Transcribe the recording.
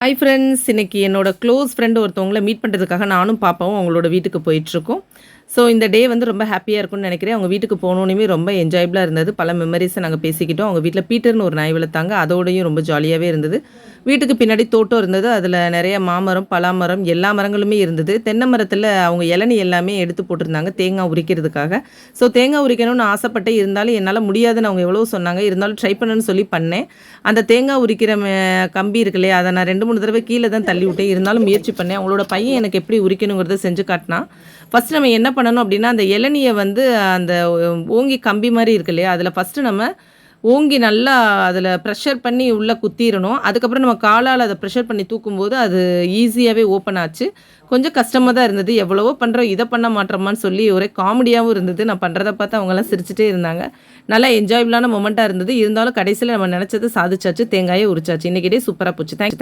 Hi friends, இன்னைக்கு என்னோட close friend ஒருத்தவங்கள மீட் பண்ணுறதுக்காக நானும் பாப்பாவும் அவங்களோட வீட்டுக்கு போயிட்டுருக்கோம். ஸோ இந்த டே வந்து ரொம்ப ஹாப்பியாக இருக்கும்னு நினைக்கிறேன். அவங்க வீட்டுக்கு போனோனையுமே ரொம்ப என்ஜாயபிளாக இருந்தது. பல மெமரிஸை நாங்கள் பேசிக்கிட்டோம். அவங்க வீட்டில் பீட்டர்னு ஒரு நாய் வளர்த்தாங்க. அதோடையும் ரொம்ப ஜாலியாகவே இருந்தது. வீட்டுக்கு பின்னாடி தோட்டம் இருந்தது. அதில் நிறைய மாமரம், பலாமரம், எல்லா மரங்களுமே இருந்தது. தென்னை மரத்தில் அவங்க இளநி எல்லாமே எடுத்து போட்டிருந்தாங்க தேங்காய் உரிக்கிறதுக்காக. ஸோ தேங்காய் உரிக்கணும்னு ஆசைப்பட்டேன். இருந்தாலும் என்னால் முடியாதுன்னு அவங்க எவ்வளோ சொன்னாங்க. இருந்தாலும் ட்ரை பண்ணுன்னு சொல்லி பண்ணேன். அந்த தேங்காய் உரிக்கிற கம்பி இருக்கு இல்லையா, அதை நான் 2-3 தடவை கீழே தான் தள்ளி விட்டேன். இருந்தாலும் முயற்சி பண்ணேன். அவங்களோட பையன் எனக்கு எப்படி உரிக்கணுங்கிறத செஞ்சு காட்டினா. ஃபஸ்ட்டு நம்ம என்ன பண்ணணும் அப்படின்னா, அந்த இளநியை வந்து அந்த ஓங்கி கம்பி மாதிரி இருக்கு இல்லையா, அதில் ஃபஸ்ட்டு நம்ம ஓங்கி நல்லா அதில் ப்ரெஷர் பண்ணி உள்ளே குத்திடணும். அதுக்கப்புறம் நம்ம காலால் அதை ப்ரெஷர் பண்ணி தூக்கும்போது அது ஈஸியாகவே ஓப்பன் ஆச்சு. கொஞ்சம் கஷ்டமாக தான் இருந்தது. எவ்வளவோ பண்ணுறோம், இதை பண்ண மாட்டோமான்னு சொல்லி ஒரே காமெடியாகவும் இருந்தது. நான் பண்ணுறத பார்த்து அவங்கெல்லாம் சிரிச்சிட்டே இருந்தாங்க. நல்லா என்ஜாயபிளான மொமெண்ட்டாக இருந்தது. இருந்தாலும் கடைசியில் நம்ம நினச்சது சாதிச்சாச்சு. தேங்காயை உரிச்சாச்சு. இன்றைக்கி டே சூப்பராக போச்சு. தேங்க்ஸ்.